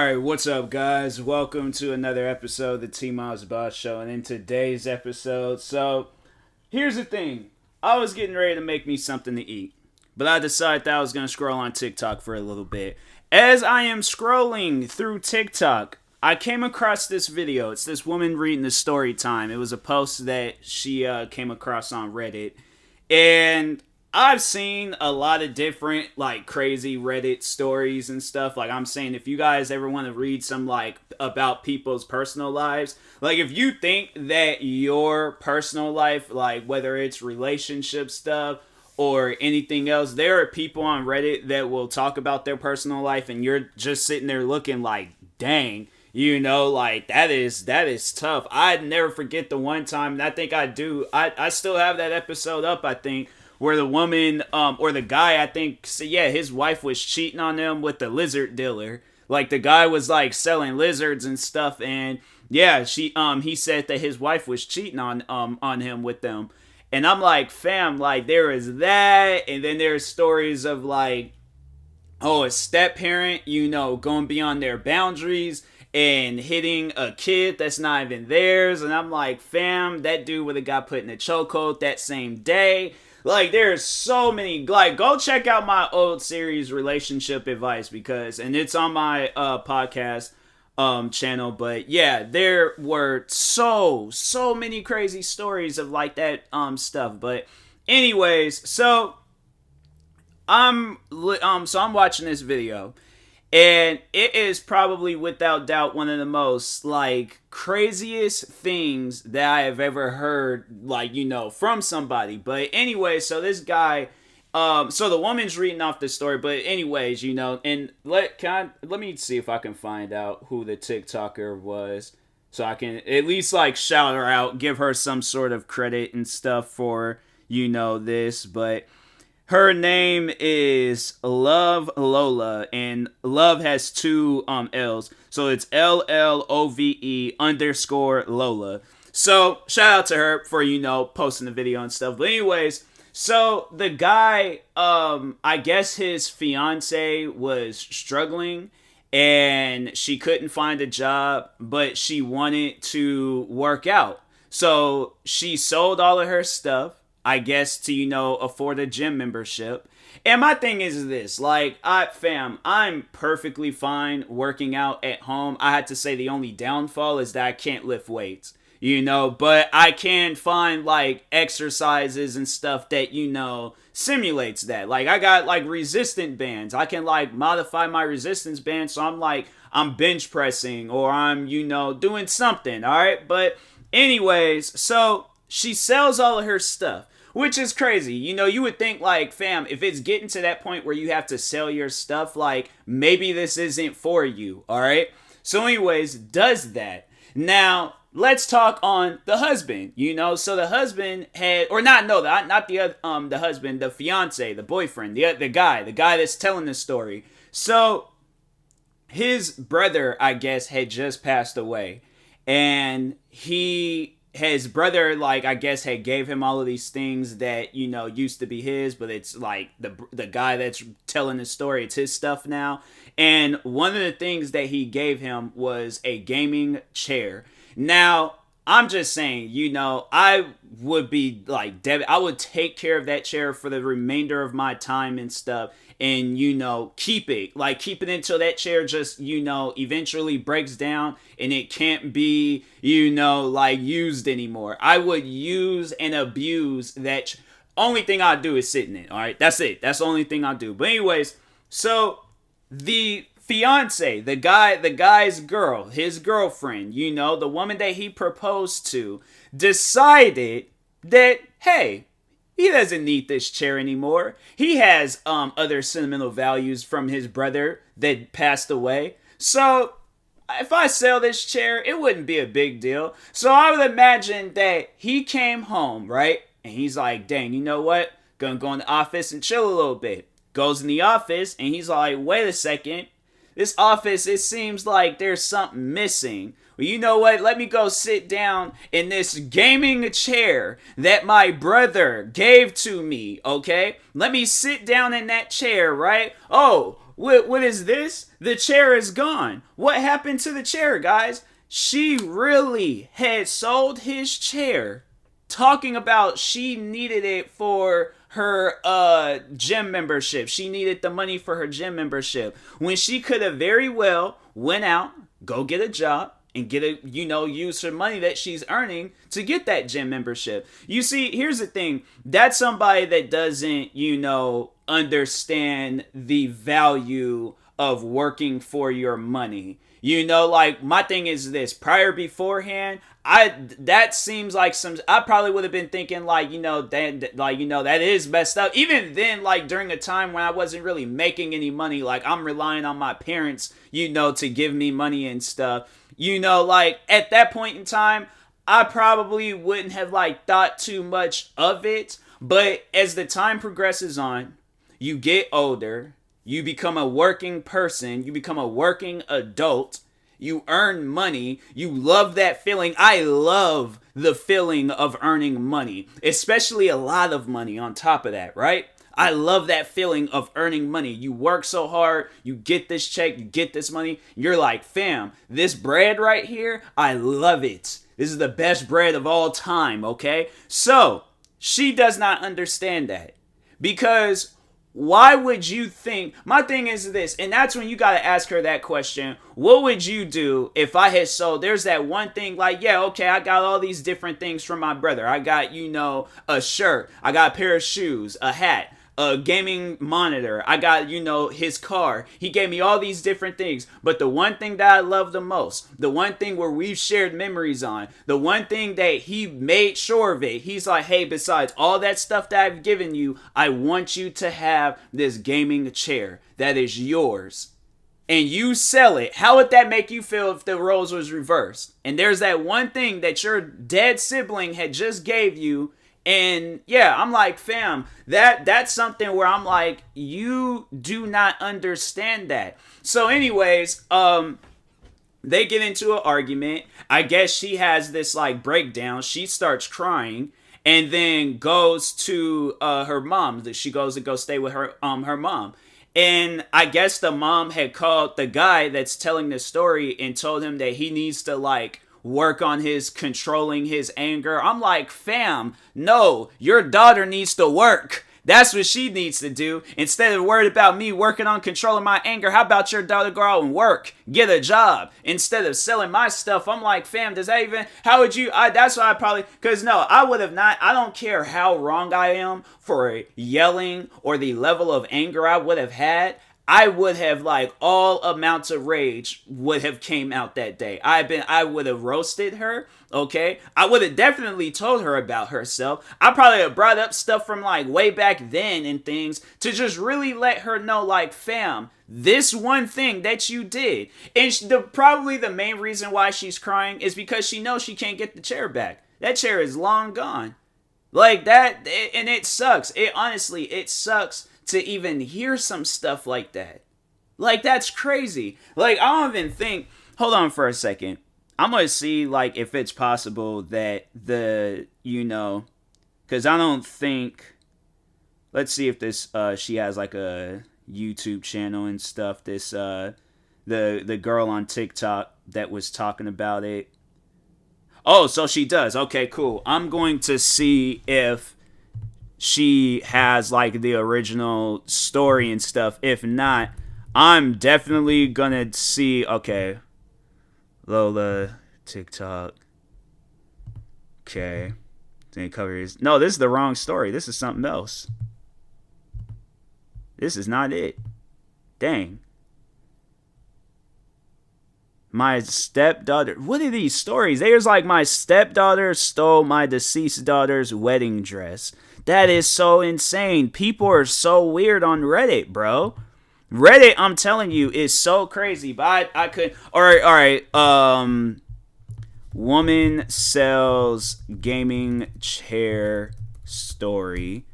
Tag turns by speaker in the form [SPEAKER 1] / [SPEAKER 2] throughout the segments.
[SPEAKER 1] Alright, what's up, guys? Welcome to another episode of the TMossBoss Show. And in today's episode, here's the thing. I was getting ready to make me something to eat, but I decided that I was going to scroll on TikTok for a little bit. As I am scrolling through TikTok, I came across this video. It's this woman reading the story time. It was a post that she came across on Reddit. And I've seen a lot of different, crazy Reddit stories and stuff. I'm saying, if you guys ever want to read some, about people's personal lives, if you think that your personal life, whether it's relationship stuff or anything else, there are people on Reddit that will talk about their personal life, and you're just sitting there looking like, dang, that is tough. I'd never forget the one time, and I think I still have that episode up, I think, where the woman, or the guy, I think, his wife was cheating on him with the lizard dealer. The guy was, selling lizards and stuff, and, he said that his wife was cheating on him with them. And I'm like, fam, there is that, and then there's stories of, a step-parent, going beyond their boundaries and hitting a kid that's not even theirs. And I'm like, fam, that dude would have got put in a chokehold that same day. There's so many, go check out my old series, Relationship Advice, and it's on my podcast channel. But yeah, there were so many crazy stories of that stuff. But anyways, so I'm watching this video, and it is probably without doubt one of the most craziest things that I have ever heard, from somebody. But anyway, so this guy, so the woman's reading off the story, but anyways, and let me see if I can find out who the TikToker was, so I can at least shout her out, give her some sort of credit and stuff for, this. But her name is Love Lola, and Love has two L's. So it's LLOVE_Lola. So shout out to her for, posting the video and stuff. But anyways, so the guy, I guess his fiance was struggling and she couldn't find a job, but she wanted to work out. So she sold all of her stuff, I guess, to, afford a gym membership. And my thing is this, I'm perfectly fine working out at home. I had to say the only downfall is that I can't lift weights, but I can find, exercises and stuff that, simulates that. I got, resistant bands. I can, modify my resistance band, so I'm bench pressing, or I'm, doing something, alright? But anyways, so she sells all of her stuff, which is crazy. You would think, fam, if it's getting to that point where you have to sell your stuff, maybe this isn't for you, alright? So anyways, does that. Now, let's talk on the husband, So the husband had, or not the husband, the fiance, the boyfriend, the guy that's telling the story. So his brother, I guess, had just passed away, and his brother, I guess, had gave him all of these things that, used to be his, but it's, the guy that's telling the story, it's his stuff now. And one of the things that he gave him was a gaming chair. Now, I'm just saying, I would be, I would take care of that chair for the remainder of my time and stuff, and, keep it until that chair just, eventually breaks down and it can't be, used anymore. I would use and abuse that. Only thing I do is sit in it, alright? That's it. That's the only thing I do. But anyways, so the fiance, the guy's girl, his girlfriend, the woman that he proposed to, decided that, hey, he doesn't need this chair anymore. He has other sentimental values from his brother that passed away. So if I sell this chair, it wouldn't be a big deal. So I would imagine that he came home, right? And he's like, dang, you know what? Gonna go in the office and chill a little bit. Goes in the office and he's like, wait a second. This office, it seems like there's something missing. Well, you know what? Let me go sit down in this gaming chair that my brother gave to me, okay? Let me sit down in that chair, right? Oh, what is this? The chair is gone. What happened to the chair, guys? She really had sold his chair, talking about she needed it for her gym membership. She needed the money for her gym membership, when she could have very well went out, go get a job, and get a, use her money that she's earning to get that gym membership. You see, here's the thing. That's somebody that doesn't, understand the value of working for your money. Like, my thing is this: beforehand, that seems like I probably would have been thinking that is messed up. Even then, like, during a time when I wasn't really making any money, like, I'm relying on my parents, to give me money and stuff. Like, at that point in time, I probably wouldn't have thought too much of it. But as the time progresses on, you get older, you become a working person, you become a working adult, you earn money, you love that feeling. I love the feeling of earning money, especially a lot of money on top of that, right? I love that feeling of earning money. You work so hard, you get this check, you get this money, you're like, fam, this bread right here, I love it. This is the best bread of all time, okay? So, she does not understand that, because why would you think? My thing is this, and that's when you got to ask her that question. What would you do if I had sold? There's that one thing, like, yeah, okay, I got all these different things from my brother. I got, a shirt. I got a pair of shoes, a hat, a gaming monitor. I got, his car. He gave me all these different things. But the one thing that I love the most, the one thing where we've shared memories on, the one thing that he made sure of it, he's like, hey, besides all that stuff that I've given you, I want you to have this gaming chair that is yours. And you sell it. How would that make you feel if the roles was reversed? And there's that one thing that your dead sibling had just gave you. And yeah, I'm like, fam, that's something where I'm like, you do not understand that. So anyways, they get into an argument. I guess she has this breakdown. She starts crying and then goes to her mom. She goes to go stay with her mom. And I guess the mom had called the guy that's telling the story and told him that he needs to work on his controlling his anger. I'm like, fam, no, your daughter needs to work. That's what she needs to do. Instead of worried about me working on controlling my anger, how about your daughter go out and work, get a job, instead of selling my stuff? I'm like, fam, does that even, how would you, that's why I probably, because no, I would have not, I don't care how wrong I am for yelling or the level of anger I would have had. I would have all amounts of rage would have came out that day. I would have roasted her, okay? I would have definitely told her about herself. I probably have brought up stuff from way back then and things to just really let her know, fam, this one thing that you did. And probably the main reason why she's crying is because she knows she can't get the chair back. That chair is long gone. That, and it sucks. It sucks to even hear some stuff like that. That's crazy. I don't even think, hold on for a second. I'm going to see, if it's possible that because I don't think, let's see if this, she has, a YouTube channel and stuff. This, the girl on TikTok that was talking about it. Oh, so she does. Okay, cool. I'm going to see if she has the original story and stuff. If not, I'm definitely gonna see. Okay, Lola TikTok. Okay, then cover is no. This is the wrong story. This is something else. This is not it. Dang. My stepdaughter. What are these stories? There's my stepdaughter stole my deceased daughter's wedding dress. That is so insane. People are so weird on Reddit, bro. Reddit, I'm telling you, is so crazy. But I could. All right. Woman sells gaming chair story.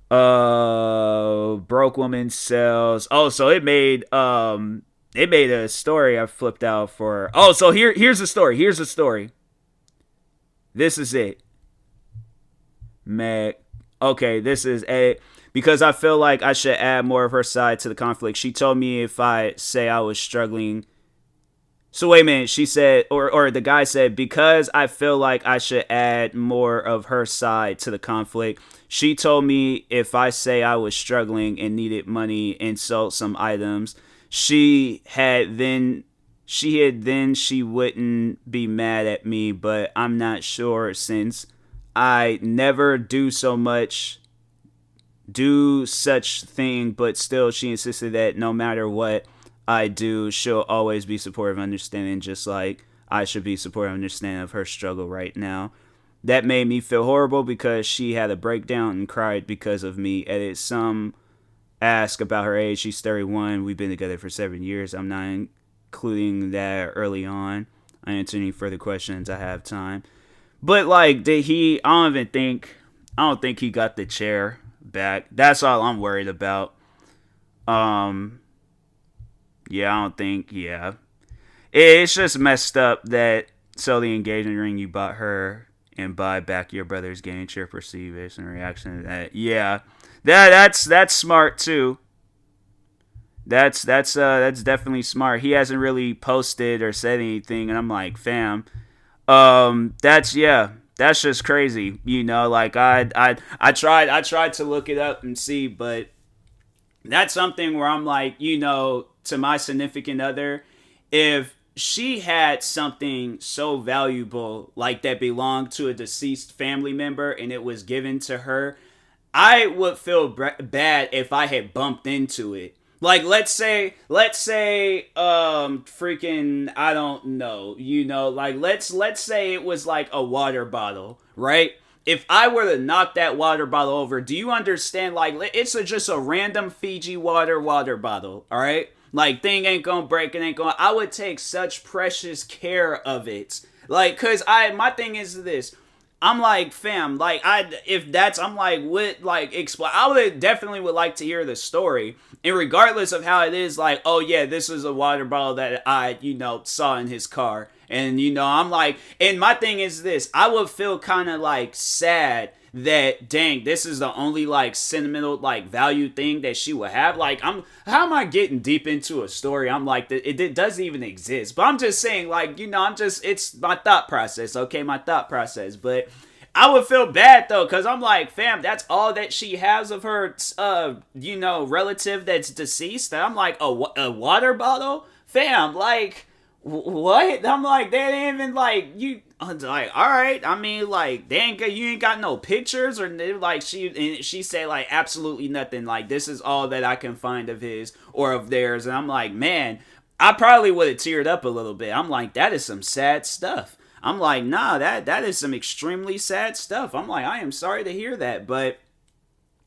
[SPEAKER 1] Broke woman sells. Oh, so it made a story I flipped out for. Oh, so here's the story. Here's the story. This is it. Okay, this is a because I feel like I should add more of her side to the conflict. She told me if I say I was struggling. So wait a minute, she said, or the guy said, because I feel like I should add more of her side to the conflict. She told me if I say I was struggling and needed money and sold some items, she had then she wouldn't be mad at me, but I'm not sure since I never do such thing, but still she insisted that no matter what I do, she'll always be supportive, understanding, just like I should be supportive, understanding of her struggle right now. That made me feel horrible because she had a breakdown and cried because of me. Edit some ask about her age. She's 31. We've been together for 7 years. I'm not including that early on. I answer any further questions. I have time. But like, did he? I don't think he got the chair back. That's all I'm worried about. Yeah, I don't think. Yeah, it's just messed up that sell the engagement ring you bought her and buy back your brother's game chair perceived as in reaction to that. Yeah, that's smart too. That's definitely smart. He hasn't really posted or said anything, and I'm like, fam, that's yeah. That's just crazy, Like I tried to look it up and see, but that's something where I'm like, to my significant other, if she had something so valuable like that belonged to a deceased family member and it was given to her, I would feel bad if I had bumped into it. Like let's say freaking I don't know, like let's say it was like a water bottle, right? If I were to knock that water bottle over, do you understand? Like it's just a random Fiji water bottle, all right? Like thing ain't gonna break, it ain't gonna. I would take such precious care of it, like, cause my thing is this. I'm like, fam, like I'm like, what, like, explain. I would like to hear the story, and regardless of how it is, like, oh yeah, this is a water bottle that I, saw in his car, and I'm like, and my thing is this, I would feel kind of like sad that dang, this is the only like sentimental like value thing that she would have. Like, how am I getting deep into a story? I'm like, it doesn't even exist, but I'm just saying, like, it's my thought process, okay, my thought process. But I would feel bad though, because I'm like, fam, that's all that she has of her relative that's deceased. And I'm like, a water bottle, fam, like, what? I'm like, they ain't even like you. I'm like, all right. I mean, like, you ain't got no pictures, or like she said like absolutely nothing. Like, this is all that I can find of his or of theirs. And I'm like, man, I probably would have teared up a little bit. I'm like, that is some sad stuff. I'm like, nah, that is some extremely sad stuff. I'm like, I am sorry to hear that, but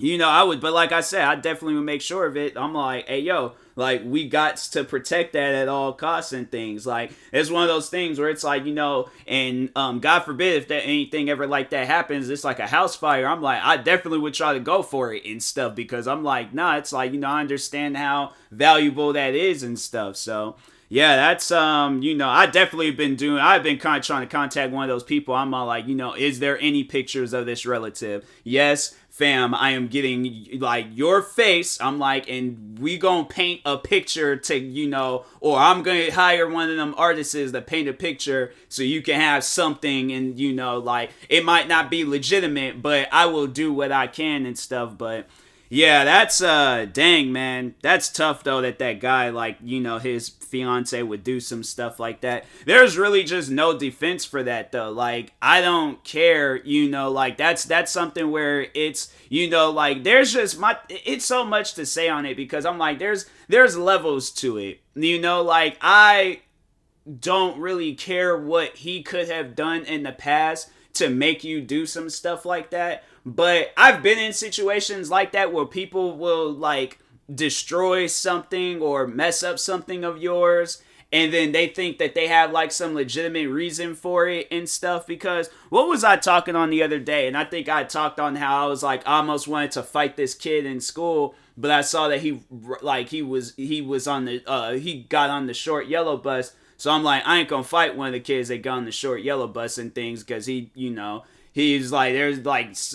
[SPEAKER 1] I would, but like I said, I definitely would make sure of it. I'm like, hey, yo, like, we got to protect that at all costs and things. Like, it's one of those things where it's like, and God forbid if anything ever like that happens, it's like a house fire. I'm like, I definitely would try to go for it and stuff, because I'm like, nah, it's like, I understand how valuable that is and stuff. So yeah, that's I definitely I've been kind of trying to contact one of those people. I'm all like, is there any pictures of this relative? Yes, fam, I am getting like your face. I'm like, and we gonna paint a picture to, or I'm gonna hire one of them artists to paint a picture so you can have something, and like, it might not be legitimate, but I will do what I can and stuff. But yeah, that's dang, man, that's tough though, that guy, like, his fiance would do some stuff like that. There's really just no defense for that though. Like, I don't care, like, that's something where it's, like, there's just it's so much to say on it, because I'm like, there's levels to it, like, I don't really care what he could have done in the past to make you do some stuff like that. But I've been in situations like that where people will like destroy something or mess up something of yours, and then they think that they have like some legitimate reason for it and stuff. Because what was I talking on the other day? And I think I talked on how I was like, I almost wanted to fight this kid in school, but I saw that he was on the he got on the short yellow bus. So I'm like, I ain't gonna fight one of the kids that got on the short yellow bus and things, because he, he's like, there's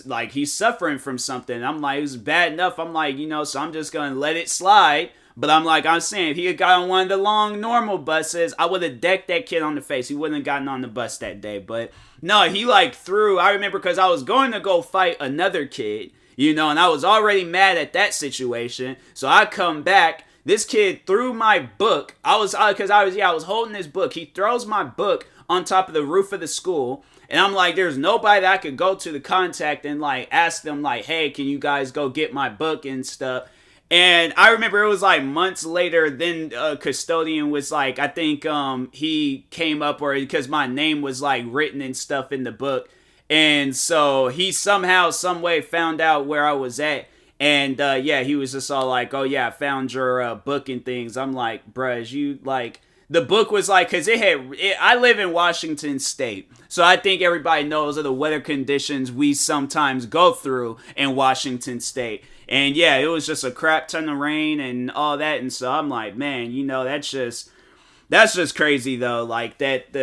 [SPEAKER 1] like he's suffering from something. I'm like, it was bad enough. I'm like, so I'm just gonna let it slide. But I'm saying, if he had got on one of the long normal buses, I would have decked that kid on the face. He wouldn't have gotten on the bus that day. But no, he like threw. I remember because I was going to go fight another kid, and I was already mad at that situation. So I come back. This kid threw my book. I was holding this book. He throws my book on top of the roof of the school. And I'm like, there's nobody that I could go to contact and like ask them like, hey, can you guys go get my book and stuff? And I remember it was like months later, then custodian was like, I think he came up, or because my name was like written and stuff in the book. And so he somehow, some way found out where I was at. And he was just all like, oh yeah, I found your book and things. I'm like, bruh, you like, the book was like, because I live in Washington State. So I think everybody knows of the weather conditions we sometimes go through in Washington State. And yeah, it was just a crap ton of rain and all that. And so I'm like, man, that's just crazy though. Like that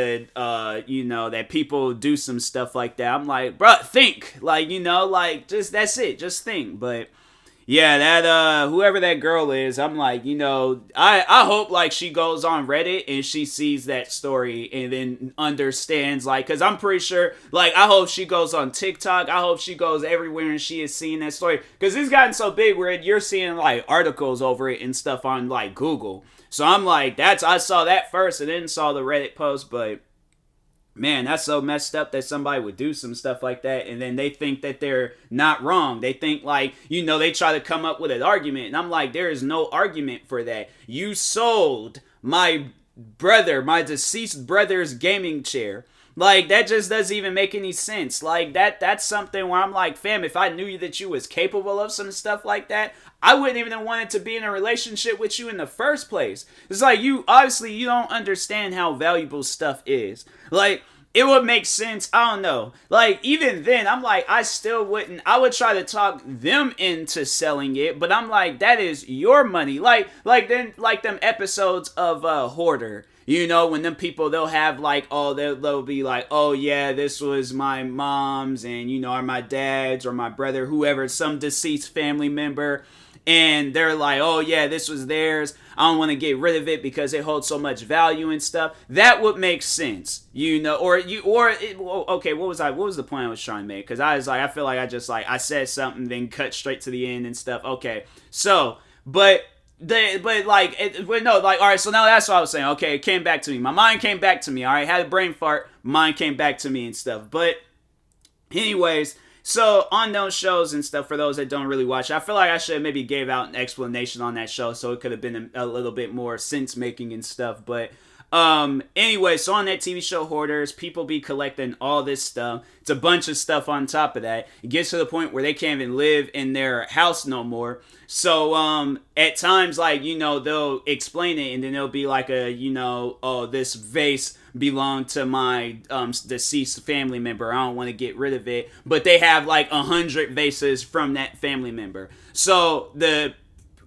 [SPEAKER 1] people do some stuff like that. I'm like, bro, think, like, just, that's it. Just think. But yeah, that whoever that girl is, I'm like, I hope like she goes on Reddit and she sees that story and then understands, like, because I'm pretty sure, like, I hope she goes on TikTok. I hope she goes everywhere and she is seeing that story, because it's gotten so big where you're seeing like articles over it and stuff on like Google. So I'm like, I saw that first and then saw the Reddit post. But man, that's so messed up that somebody would do some stuff like that, and then they think that they're not wrong. They think like, they try to come up with an argument, and I'm like, there is no argument for that. You sold my deceased brother's gaming chair. Like, that just doesn't even make any sense. Like, that's something where I'm like, fam, if I knew that you was capable of some stuff like that, I wouldn't even have wanted to be in a relationship with you in the first place. It's like, you don't understand how valuable stuff is. Like, it would make sense. I don't know. Like, even then, I'm like, I would try to talk them into selling it, but I'm like, that is your money. Like them episodes of Hoarder. When them people, they'll have like, they'll be like, oh yeah, this was my mom's and, or my dad's or my brother, whoever, some deceased family member. And they're like, oh yeah, this was theirs. I don't want to get rid of it because it holds so much value and stuff. That would make sense, okay. What was the point I was trying to make? Because I was like, I feel like I just like, I said something, then cut straight to the end and stuff. Okay, so, all right, so now that's what I was saying. Okay, it came back to me. My mind came back to me. All right, had a brain fart. Mind came back to me and stuff. But anyways, so on those shows and stuff, for those that don't really watch, I feel like I should have maybe gave out an explanation on that show, so it could have been a little bit more sense making and stuff. But anyway, so on that TV show Hoarders, people be collecting all this stuff. It's a bunch of stuff on top of that. It gets to the point where they can't even live in their house no more. So at times, like, they'll explain it and then they'll be like this vase belonged to my deceased family member. I don't want to get rid of it. But they have like 100 vases from that family member. So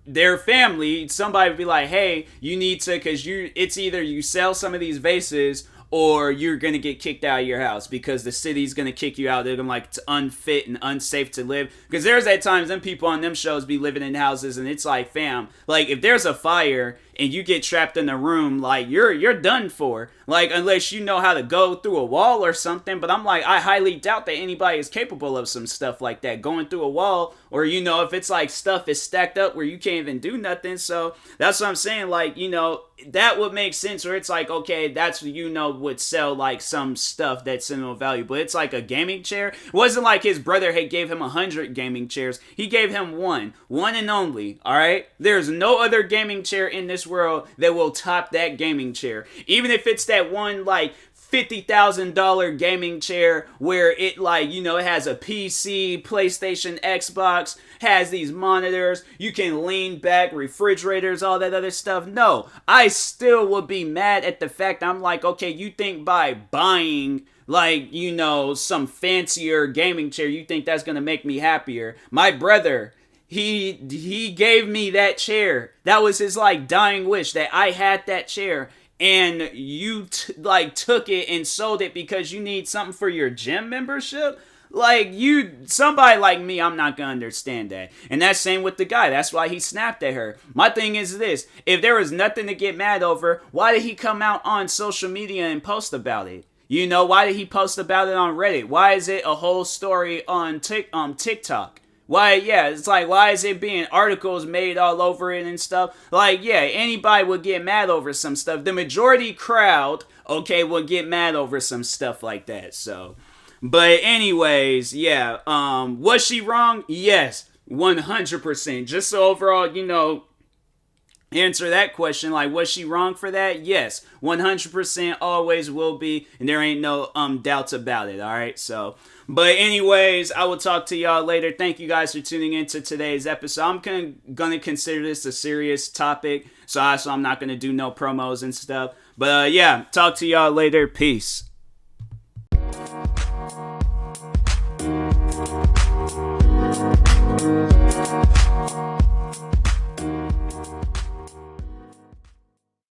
[SPEAKER 1] their family, somebody would be like, hey, you need to, because it's either you sell some of these vases or you're going to get kicked out of your house because the city's going to kick you out. They're going to like, it's unfit and unsafe to live. Because there's at times them people on them shows be living in houses and it's like, fam, like if there's a fire and you get trapped in a room, like you're done for. Like, unless you know how to go through a wall or something. But I'm like, I highly doubt that anybody is capable of some stuff like that, going through a wall, or if it's like stuff is stacked up where you can't even do nothing. So that's what I'm saying. Like, that would make sense, where it's like, okay, that's would sell like some stuff that's similar value. But it's like a gaming chair. It wasn't like his brother had gave him 100 gaming chairs. He gave him one and only. All right, there's no other gaming chair in this world that will top that gaming chair. Even if it's that one like $50,000 gaming chair where it like, it has a PC, PlayStation, Xbox, has these monitors, you can lean back, refrigerators, all that other stuff. No, I still would be mad at the fact I'm like, okay, you think by buying like, some fancier gaming chair, you think that's going to make me happier? My brother, he gave me that chair. That was his like dying wish, that I had that chair. and you like took it and sold it because you need something for your gym membership. Like, somebody like me, I'm not gonna understand that. And that's same with the guy. That's why he snapped at her. My thing is this: if there was nothing to get mad over, why did he come out on social media and post about it? You know, why did he post about it on Reddit? Why is it a whole story on TikTok? Why, yeah, it's like, why is it being articles made all over it and stuff? Like, yeah, anybody would get mad over some stuff. The majority crowd, okay, would get mad over some stuff like that, so. But anyways, yeah, was she wrong? Yes, 100%. Just so overall, you know, answer that question, like, was she wrong for that? Yes, 100% always will be, and there ain't no doubts about it, alright? So, but anyways, I will talk to y'all later. Thank you guys for tuning into today's episode. I'm gonna consider this a serious topic, so I'm not gonna do no promos and stuff. But yeah, talk to y'all later. Peace.